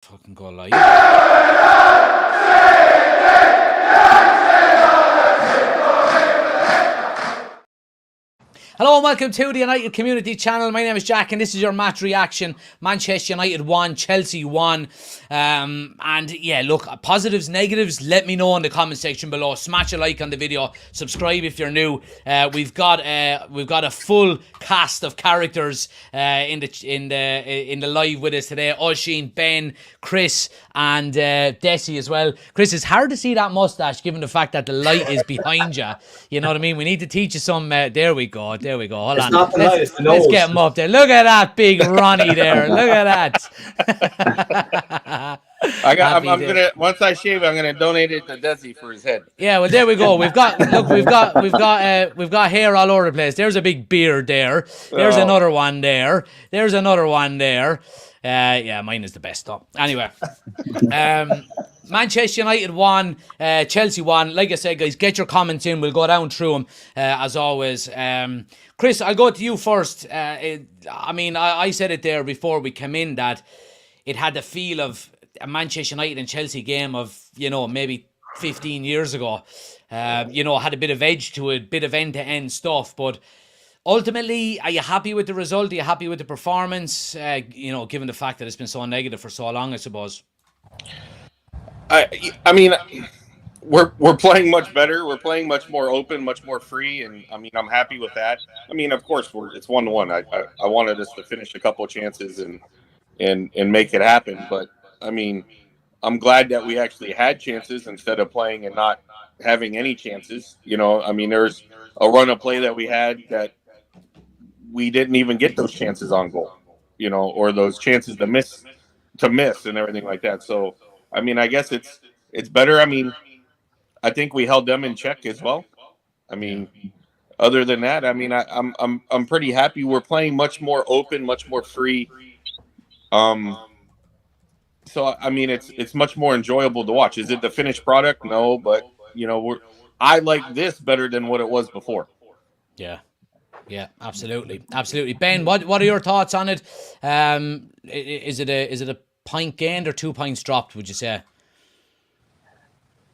Fucking go live. Hello and welcome to the United Community Channel. My name is Jack and this is your match reaction. Manchester United won, Chelsea won. And yeah, look, positives, negatives, let me know in the comment section below. Smash a like on the video, subscribe if you're new. We've got a full cast of characters in the live with us today. Oisin, Ben, Chris, and Desi as well. Chris, it's hard to see that mustache given the fact that the light is behind you. You know what I mean? We need to teach you some. There we go. There we go. Hold on. Not the light, it's the Let's nose. get him up there. Look at that big Ronnie there. Look at that. I'm gonna once I shave, I'm gonna donate it to Desi for his head. Yeah, well there we go. We've got hair all over the place. There's a big beard there. There's another one there. There's another one there. Yeah, mine is the best though. Anyway, Manchester United won, Chelsea won. Like I said, guys, get your comments in. We'll go down through them as always. Chris, I'll go to you first. I said it there before we came in that it had the feel of a Manchester United and Chelsea game of, maybe 15 years ago. Had a bit of edge to it, bit of end-to-end stuff. But ultimately, are you happy with the result? Are you happy with the performance? Given the fact that it's been so negative for so long, I suppose. I mean, we're playing much better. We're playing much more open, much more free, and I mean, I'm happy with that. I mean, of course, it's 1-1. I wanted us to finish a couple of chances and make it happen, but I mean, I'm glad that we actually had chances instead of playing and not having any chances. I mean, there's a run of play that we had that we didn't even get those chances on goal, or those chances to miss and everything like that. So, I mean, I guess it's better. I mean, I think we held them in check as well. I mean, other than that, I mean, I'm pretty happy. We're playing much more open, much more free. So I mean, it's much more enjoyable to watch. Is it the finished product? No, but I like this better than what it was before. Yeah, absolutely. Ben, what are your thoughts on it? Is it a point gained or 2 points dropped, would you say?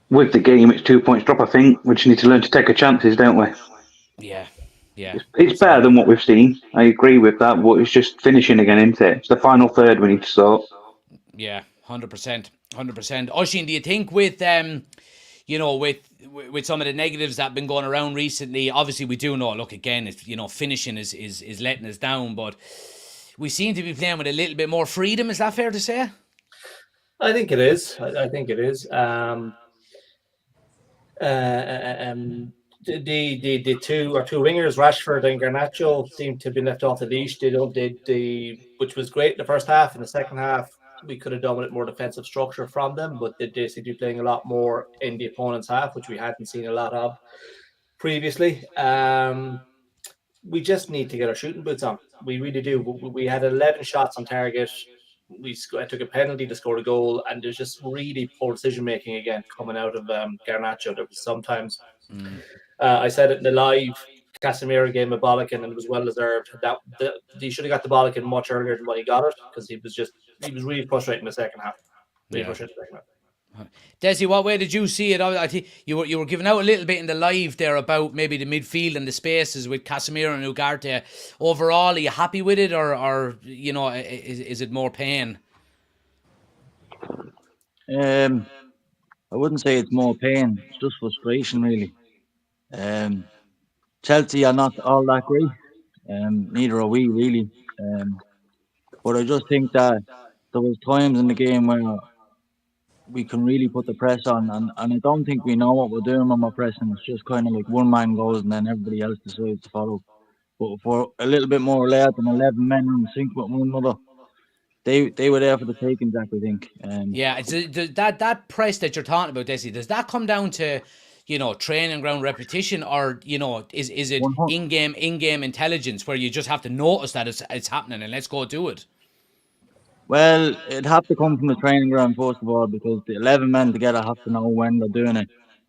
With the game, it's 2 points drop, I think. We just need to learn to take our chances, don't we? Yeah. It's better than what we've seen. I agree with that, but it's just finishing again, isn't it? It's the final third we need to sort. Yeah, 100%. Oisin, do you think with with some of the negatives that have been going around recently, obviously we do know, look, again, if finishing is letting us down, but we seem to be playing with a little bit more freedom. Is that fair to say? I think it is. I think it is. The two wingers, Rashford and Garnacho, seem to have been left off the leash. Which was great in the first half. In the second half, we could have done with more defensive structure from them, but they seem to be playing a lot more in the opponent's half, which we hadn't seen a lot of previously. We just need to get our shooting boots on. We really do. We had 11 shots on target. I took a penalty to score a goal, and there's just really poor decision making again coming out of Garnacho. There was sometimes I said it in the live. Casemiro gave him a bollock, and it was well deserved. He should have got the bollock much earlier than when he got it, because he was really frustrating in the second half. Desi, what way did you see it? I think you were giving out a little bit in the live there about maybe the midfield and the spaces with Casemiro and Ugarte. Overall, are you happy with it, or is it more pain? I wouldn't say it's more pain. It's just frustration, really. Chelsea are not all that great. Neither are we, really. But I just think that there was times in the game where we can really put the press on, and I don't think we know what we're doing when we're pressing. It's just kind of like one man goes and then everybody else decides to follow. But for a little bit more alert and 11 men in sync with one another, they were there for the taking, Jack, I think. Yeah, it's that press that you're talking about, Desi, does that come down to training ground repetition, or is it in-game intelligence where you just have to notice that it's happening and let's go do it? Well, it'd have to come from the training ground first of all, because the 11 men together have to know when they're doing it.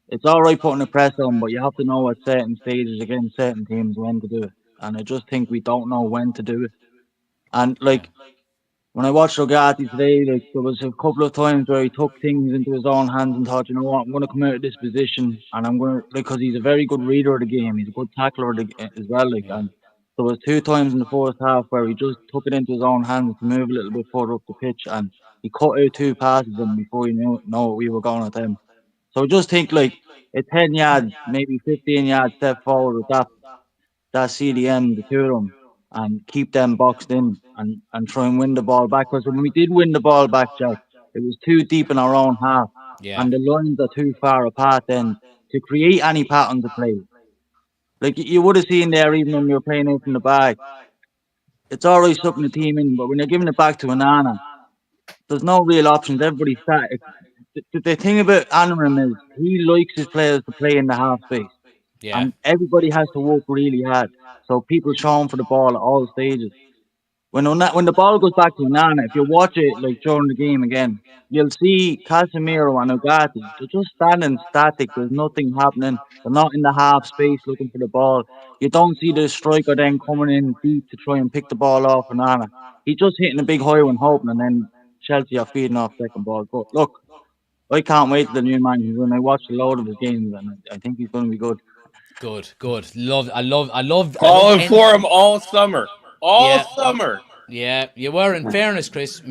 It's all right putting a press on, but you have to know at certain stages against certain teams when to do it. And I just think we don't know when to do it. And when I watched Ogati today, like there was a couple of times where he took things into his own hands and thought, you know what, I'm going to come out of this position and I'm going to, because he's a very good reader of the game. He's a good tackler as well. Like, and there was 2 times in the first half where he just took it into his own hands to move a little bit further up the pitch, and he cut out 2 passes, and before you know we were going at them. So I just think like a 10 yard, maybe 15 yard step forward with that CDM, the two of them, and keep them boxed in and try and win the ball back. Because when we did win the ball back, Jack, it was too deep in our own half, Yeah. and the lines are too far apart then to create any pattern to play. Like you would have seen there, even when we were playing out from the back, it's always sucking the team in, but when you're giving it back to Anana, there's no real options. Everybody's static. The thing about Anarim is he likes his players to play in the half space. Yeah. And everybody has to work really hard. So people show him for the ball at all stages. When the ball goes back to Onana, if you watch it like during the game again, you'll see Casemiro and Ugarte. They're just standing static. There's nothing happening. They're not in the half space looking for the ball. You don't see the striker then coming in deep to try and pick the ball off Onana. He's just hitting a big high one hoping, and then Chelsea are feeding off second ball. But look, I can't wait till the new man comes in. I watched a load of his games, and I think he's going to be good. Good. I love Calling for him all summer. Yeah. Summer. Yeah, you were. In fairness, Chris.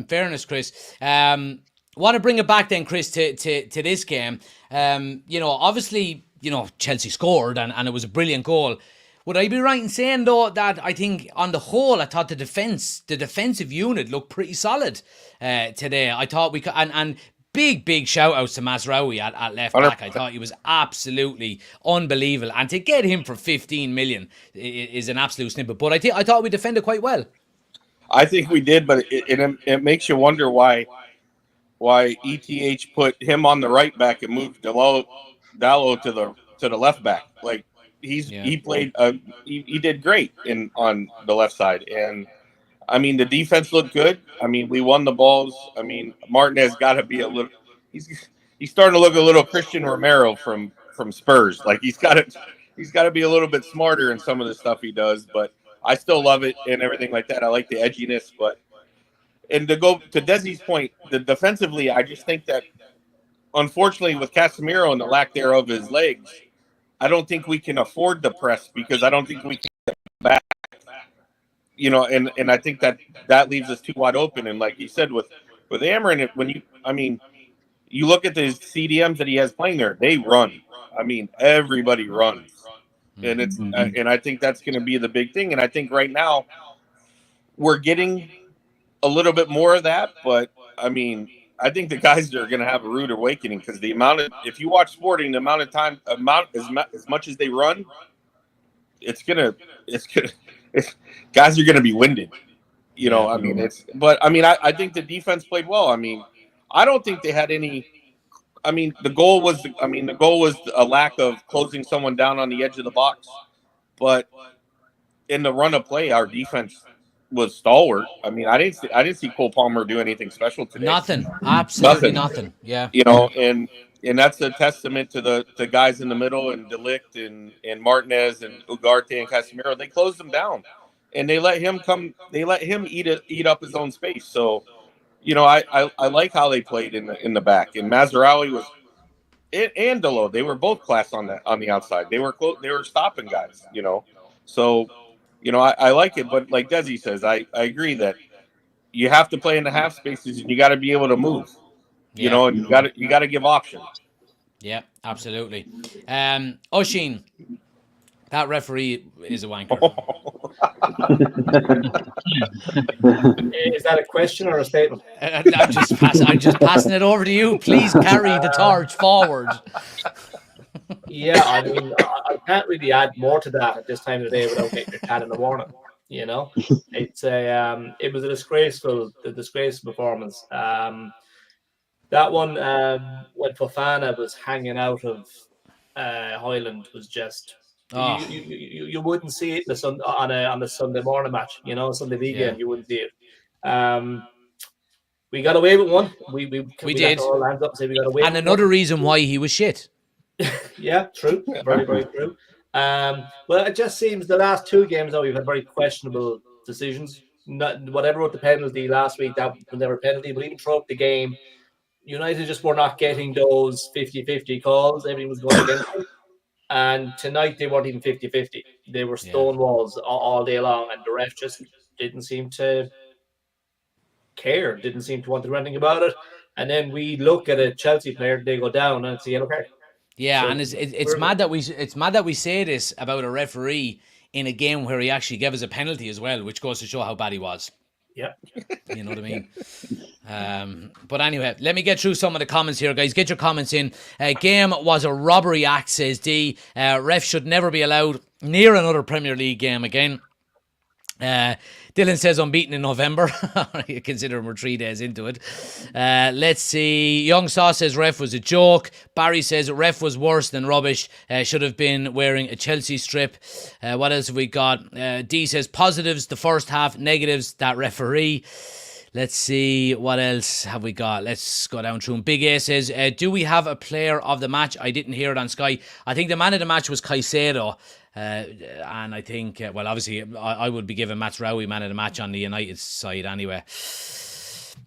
Want to bring it back then, Chris, to this game. Obviously, Chelsea scored and it was a brilliant goal. Would I be right in saying though that I think on the whole, I thought the defensive unit looked pretty solid today. I thought we could, and big shout outs to Mazraoui at left back. I thought he was absolutely unbelievable, and to get him for 15 million is an absolute snippet. But I thought we defended quite well. I think we did, but it makes you wonder why ETH put him on the right back and moved Dalot to the left back. Like he played he did great on the left side, and I mean the defense looked good. I mean we won the balls. I mean Martinez got to be a little. He's starting to look a little Christian Romero from Spurs. Like he's got to be a little bit smarter in some of the stuff he does, but. I still love it and everything like that. I like the edginess, and to go to Desi's point, defensively, I just think that unfortunately with Casemiro and the lack thereof his legs, I don't think we can afford the press because I don't think we can get back. And I think that leaves us too wide open. And like you said with Amarin, you look at the CDMs that he has playing there, they run. I mean, everybody runs. And it's and I think that's going to be the big thing. And I think right now we're getting a little bit more of that. But I mean, I think the guys are going to have a rude awakening because if you watch Sporting, the amount of time, as much as they run, guys are going to be winded. I think the defense played well. I mean, I don't think they had any. I mean, the goal was a lack of closing someone down on the edge of the box. But in the run of play, our defense was stalwart. I mean, I didn't see Cole Palmer do anything special today. Nothing. Absolutely nothing. Yeah. And that's a testament to the guys in the middle and De Ligt and Martinez and Ugarte and Casemiro. They closed him down. And they let him eat up his own space. So I like how they played in the back, and Mazraoui was, and Dalot. They were both class on the outside. They were stopping guys, So, I like it, but like Desi says, I agree that you have to play in the half spaces, and you got to be able to move, and you got to give options. Yeah, absolutely. Oisin, that referee is a wanker. Is that a question or a statement? I'm just passing it over to you. Please carry the torch forward. Yeah, I mean, I can't really add more to that at this time of the day without getting your cat in the morning. It's it was a disgraceful performance. That one when Fofana was hanging out of Highland was just. Oh. You wouldn't see it on the Sunday morning match, Sunday league game. You wouldn't see it. We got away with one. We did. All hands up and say we got away. And another reason why he was shit. Yeah, true. Very, very true. Well, it just seems the last 2 games though we've had very questionable decisions. whatever with the penalty last week, that was never a penalty, but even throughout the game, United just were not getting those 50-50 calls. Everything was going against them. And tonight they weren't even 50-50. They were stone walls all day long, and the ref just didn't seem to care, didn't seem to want to do anything about it. And then we look at a Chelsea player, they go down, and it's a yellow card. Yeah, so, and it's mad that we say this about a referee in a game where he actually gave us a penalty as well, which goes to show how bad he was. Yeah. You know what I mean? But anyway, let me get through some of the comments here, guys. Get your comments in. Game was a robbery act, says D. Ref should never be allowed near another Premier League game again. Dylan says unbeaten in November. Considering we're 3 days into it. Let's see. Young Saw says ref was a joke. Barry says ref was worse than rubbish. Should have been wearing a Chelsea strip. What else have we got? D says positives the first half, negatives that referee. Let's see, what else have we got? Let's go down through them. Big A says, do we have a player of the match? I didn't hear it on Sky. I think the man of the match was Caicedo. And I think, well, obviously, I would be giving Mazraoui man of the match on the United side anyway.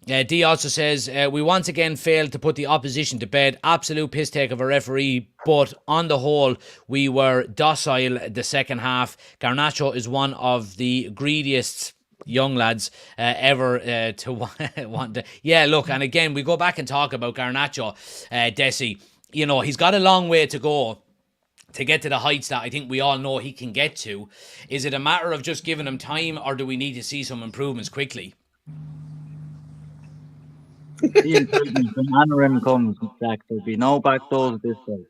D also says, we once again failed to put the opposition to bed. Absolute piss take of a referee, but on the whole, we were docile the second half. Garnacho is one of the greediest young lads ever to want to. Yeah, look, and again, we go back and talk about Garnacho, Desi. You know, he's got a long way to go to get to the heights that I think we all know he can get to. Is it a matter of just giving him time, or do we need to see some improvements quickly? The improvements when Anarim comes back, there'll be no back doors this day.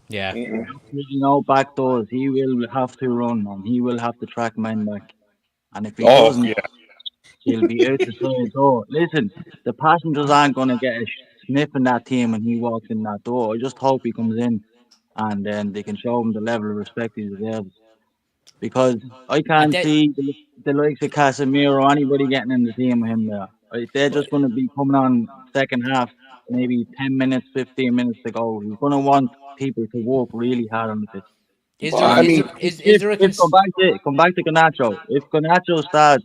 Yeah. There'll be no back doors. He will have to run, and he will have to track men back. And if he doesn't, he'll be out the side door. Listen, the passengers aren't going to get a sniff in that team when he walks in that door. I just hope he comes in and then they can show him the level of respect he deserves. Because I can't see the likes of Casemiro or anybody getting in the team with him there. They're just going to be coming on second half, maybe 10 minutes, 15 minutes to go. He's going to want people to work really hard on the pitch. Come back to Garnacho. If Garnacho starts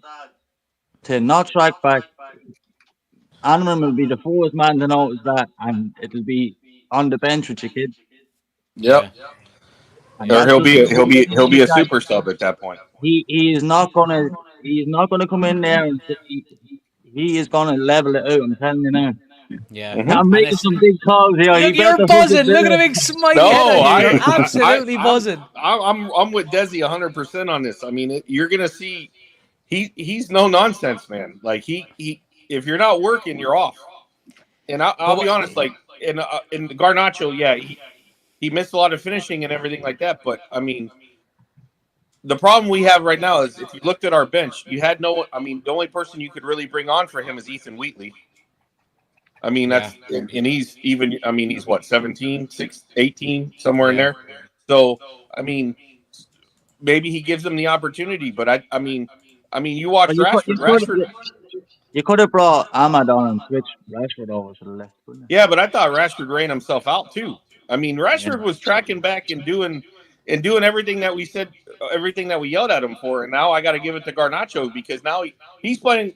to not track back, Anarim will be the first man to notice that, and it'll be on the bench with your kid. Yep. Or he'll be a super sub at that point. He is not gonna come in there and he is gonna level it out. I'm telling you now. Yeah, I'm making some big calls here. You're buzzing. Look at the big smile. No, you're absolutely buzzing. I'm with Desi 100% on this. I mean, you're gonna see he's no nonsense, man. Like he if you're not working, you're off. And I'll be honest, like in Garnacho, yeah, he missed a lot of finishing and everything like that. But I mean, the problem we have right now is if you looked at our bench, you had no. I mean, the only person you could really bring on for him is Ethan Wheatley. I mean, that's and he's even. I mean, he's what 17, 18, somewhere in there. So I mean, maybe he gives them the opportunity. But I mean, you watch Rashford. You could have brought Ahmad on and switched Rashford over to the left. Yeah, but I thought Rashford ran himself out too. I mean, Rashford was tracking back and doing everything that we said, everything that we yelled at him for. And now I got to give it to Garnacho because now he's playing.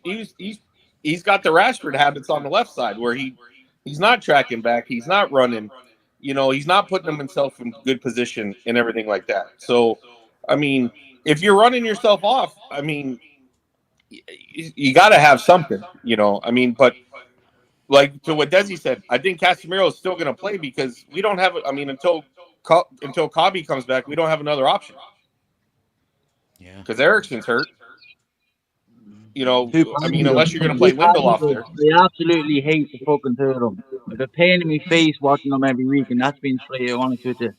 He's got the Rashford habits on the left side where he's not tracking back, he's not running, you know, he's not putting himself in good position and everything like that. So, I mean, if you're running yourself off, I mean, you got to have something, you know. I mean, but. Like to what Desi said, I think Casemiro is still going to play because we don't have. I mean, until Kabi comes back, we don't have another option. Yeah, because Eriksen's hurt. You know, I mean, unless you're going to play Lindelof there. I absolutely hate the fucking two of them. It's a pain in my face watching them every week, and that's been straight honest with you.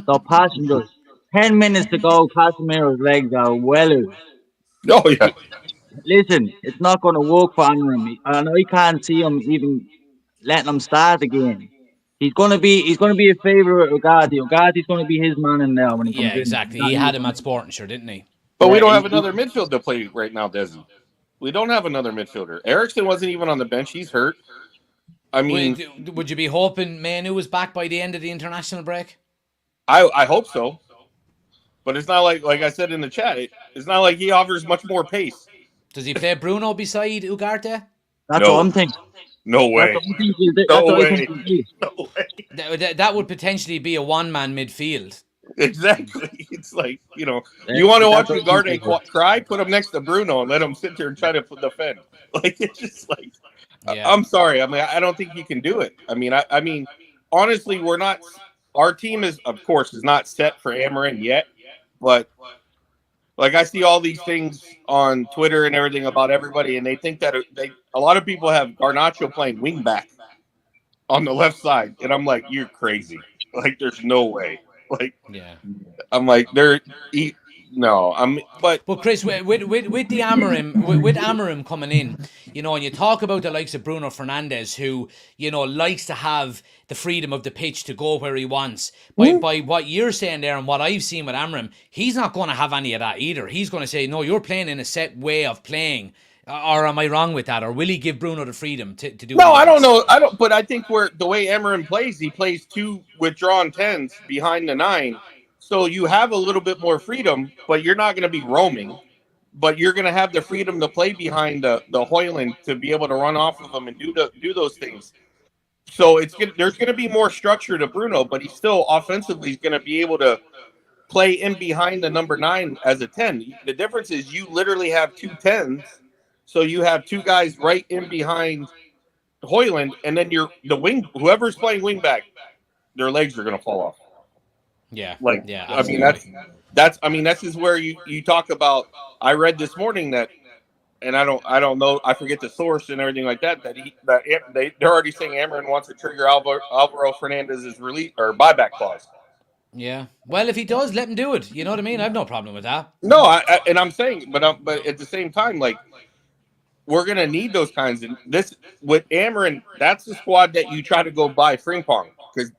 So passengers, 10 minutes to go. Casemiro's legs are well out. Oh yeah. Listen, it's not going to work for Anarim, and I can't see him even letting him start again. He's going to be a favourite with Ugarte. Ugarte's going to be his man in there when he comes in. Yeah, exactly. He had him at Sporting, sure, didn't he? But we don't have another midfield to play right now, Desi. We don't have another midfielder. Eriksen wasn't even on the bench. He's hurt. I mean, would you be hoping Manu was back by the end of the international break? I hope so. But it's not like I said in the chat, it's not like he offers much more pace. Does he play Bruno beside Ugarte? That's No. what I'm thinking. No way. That's what I think he'll do. No That's what I way. think he'll do. No way. That would potentially be a one-man midfield. Exactly. It's like, you want to watch That's what I think he'll do. Ugarte cry? Put him next to Bruno and let him sit there and try to defend. Like, it's just like, Yeah. I'm sorry. I mean, I don't think he can do it. I mean, honestly, we're not. Our team is, of course, is not set for Amarin yet, but like I see all these things on Twitter and everything about everybody, and they think that a lot of people have Garnacho playing wing back on the left side, and I'm like, you're crazy. Like, there's no way. Like, Yeah. I'm like, But Chris, with the Amarim, with Amarim coming in, and you talk about the likes of Bruno Fernandes, who likes to have the freedom of the pitch to go where he wants. By what you're saying there and what I've seen with Amarim, he's not going to have any of that either. He's going to say, no, you're playing in a set way of playing. Or am I wrong with that? Or will he give Bruno the freedom to do? No, I don't know. But I think the way Amarin plays, he plays 2 withdrawn 10s behind the 9. So you have a little bit more freedom, but you're not going to be roaming. But you're going to have the freedom to play behind the Hoyland to be able to run off of them and do those things. So there's going to be more structure to Bruno, but he still offensively is going to be able to play in behind the number 9 as a 10. The difference is you literally have 2 10s. So you have 2 guys right in behind Hoyland, and then whoever's playing wing back, their legs are going to fall off. Yeah. Like, yeah, I mean, that's just where you talk about. I read this morning that, and I don't know, I forget the source and everything like that. They're already saying Amarin wants to trigger Alvaro Fernandez's release or buyback clause. Yeah. Well, if he does, let him do it. You know what I mean? I have no problem with that. No, I'm saying, but at the same time, like, we're going to need those kinds of this with Amarin. That's the squad that you try to go buy Frimpong because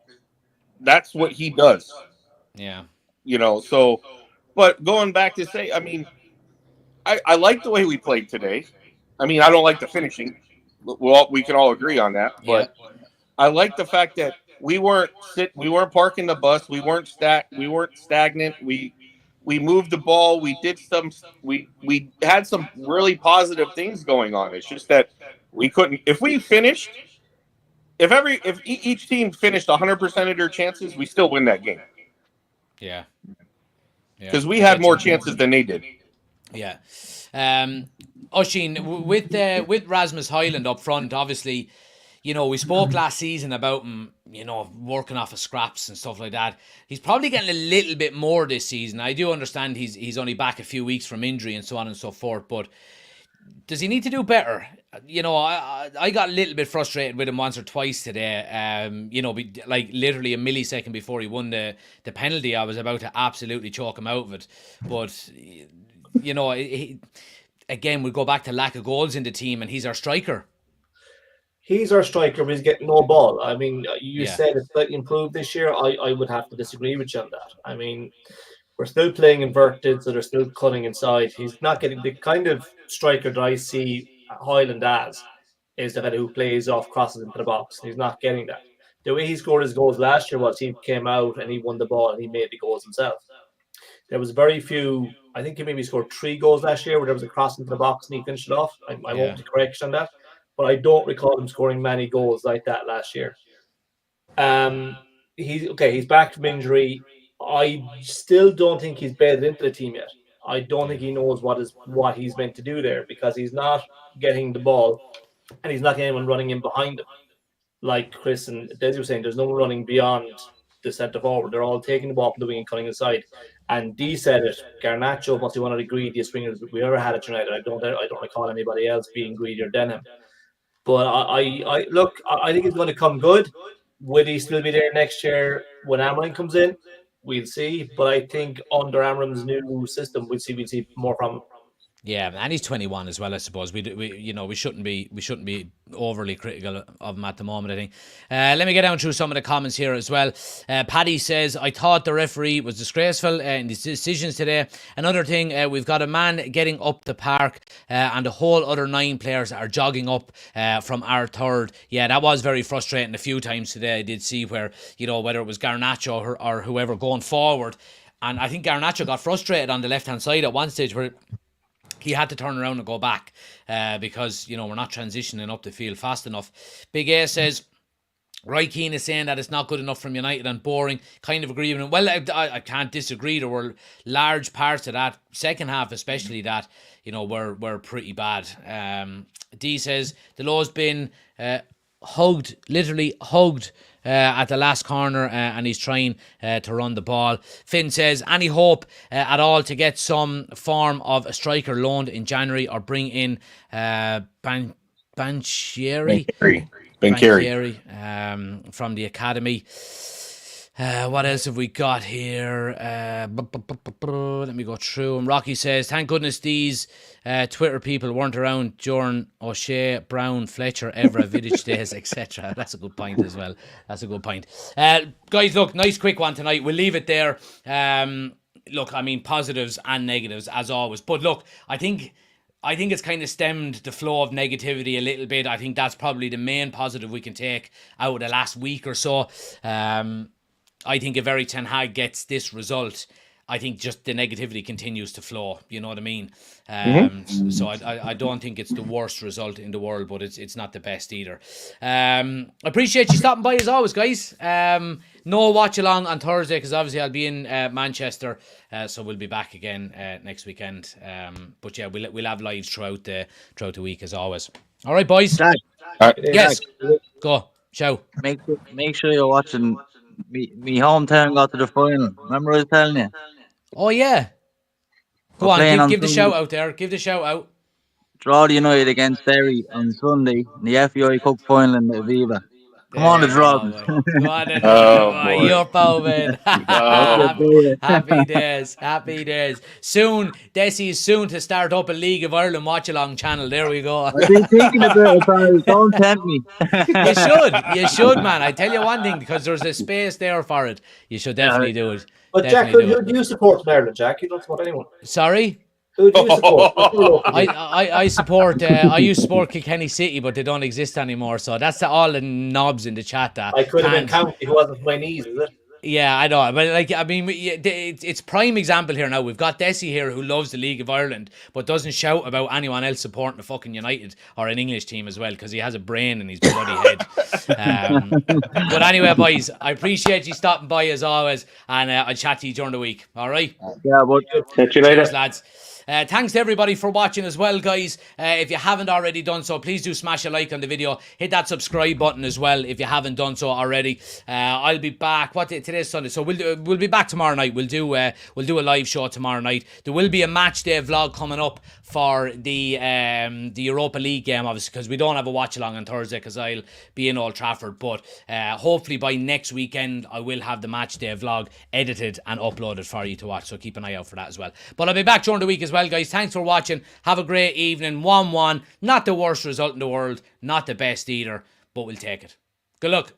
that's what he does. Yeah. So, but going back to say, I mean, I like the way we played today. I mean, I don't like the finishing. Well, we can all agree on that, but I like the fact that we weren't parking the bus. We weren't stagnant. We moved the ball. We did we had some really positive things going on. It's just that we couldn't. If each team finished 100% of their chances, we still win that game. Yeah. Because we had more chances than they did. Yeah. Oisín, with Rasmus Højlund up front, obviously, we spoke last season about him, working off of scraps and stuff like that. He's probably getting a little bit more this season. I do understand he's only back a few weeks from injury and so on and so forth, but does he need to do better? I got a little bit frustrated with him once or twice today. Like literally a millisecond before he won the penalty, I was about to absolutely choke him out of it. But, again, we go back to lack of goals in the team, and he's our striker. He's our striker, but he's getting no ball. I mean, you said it's slightly improved this year. I would have to disagree with you on that. I mean, we're still playing inverted, so they're still cutting inside. He's not getting the kind of striker that I see Højlund as is the guy who plays off crosses into the box. He's not getting that. The way he scored his goals last year was he came out and he won the ball and he made the goals himself. There was very few. I think he maybe scored 3 goals last year where there was a cross into the box and he finished it off. I won't be correct on that, but I don't recall him scoring many goals like that last year. He's back from injury. I still don't think he's bedded into the team yet. I don't think he knows what he's meant to do there because he's not getting the ball and he's not getting anyone running in behind him. Like Chris and Desi were saying, there's no one running beyond the centre forward. They're all taking the ball from the wing and cutting inside. And Dee said it. Garnacho must be one of the greediest wingers we ever had at United. I don't recall anybody else being greedier than him. But I think it's going to come good. Will he still be there next year when Amarin comes in? We'll see. But I think under Amarin's new system, we'll see more from him. Yeah, and he's 21 as well, I suppose. We shouldn't be overly critical of him at the moment, I think. Let me get down through some of the comments here as well. Paddy says, I thought the referee was disgraceful in his decisions today. Another thing, we've got a man getting up the park and the whole other 9 players are jogging up from our third. Yeah, that was very frustrating a few times today. I did see where, whether it was Garnacho or whoever going forward. And I think Garnacho got frustrated on the left-hand side at one stage where he had to turn around and go back because, we're not transitioning up the field fast enough. Big A says, Roy Keane is saying that it's not good enough from United and boring. Kind of agree with him. Well, I can't disagree. There were large parts of that second half, especially that, were pretty bad. D says the low's been literally hugged at the last corner, and he's trying to run the ball. Finn says, any hope at all to get some form of a striker loaned in January or bring in Banchieri from the academy? What else have we got here? Let me go through them. Rocky says, thank goodness these Twitter people weren't around during O'Shea, Brown, Fletcher, Evra, Vidic days, etc. That's a good point as well. That's a good point. Guys, look, nice quick one tonight. We'll leave it there. Look, I mean, positives and negatives as always. But look, I think it's kind of stemmed the flow of negativity a little bit. I think that's probably the main positive we can take out of the last week or so. I think if Eric Ten Hag gets this result, I think just the negativity continues to flow. You know what I mean? So I don't think it's the worst result in the world, but it's not the best either. Appreciate you stopping by as always, guys. No watch along on Thursday because obviously I'll be in Manchester, so we'll be back again next weekend. But yeah, we'll have lives throughout the week as always. All right, boys. Jack, Yes, go. Show. make sure you're watching. Me hometown got to the final. Remember I was telling you? Oh yeah. Go on, give the shout out there. Give the shout out. Draw the United against Derry on Sunday in the FAI Cup final in the Aviva. Come on, the draw. You're Bowman. Happy days. Soon, Desi is soon to start up a League of Ireland watch along channel. There we go. I've been thinking about it, pal. Don't tempt me. You should, man. I tell you one thing, because there's a space there for it. You should definitely do it. But Jack, who do you support in Ireland, Jack? You don't support anyone. Sorry? Who do you support? I support. I used to support Kilkenny City, but they don't exist anymore. So that's all the knobs in the chat. That I could have been county who wasn't my knees, is it? Yeah, I know, but it's prime example here now. We've got Desi here who loves the League of Ireland, but doesn't shout about anyone else supporting the fucking United or an English team as well because he has a brain in his bloody head. But anyway, boys, I appreciate you stopping by as always, and I'll chat to you during the week. All right? Yeah, but Catch you later. Cheers, lads. Thanks to everybody for watching as well, guys. If you haven't already done so, please do smash a like on the video. Hit that subscribe button as well if you haven't done so already. I'll be back. Today's Sunday, so we'll be back tomorrow night. We'll do a live show tomorrow night. There will be a match day vlog coming up for the Europa League game, obviously, because we don't have a watch along on Thursday because I'll be in Old Trafford. But hopefully by next weekend I will have the match day vlog edited and uploaded for you to watch. So keep an eye out for that as well. But I'll be back during the week as well, guys. Thanks for watching. Have a great evening. 1-1. Not the worst result in the world. Not the best either. But we'll take it. Good luck.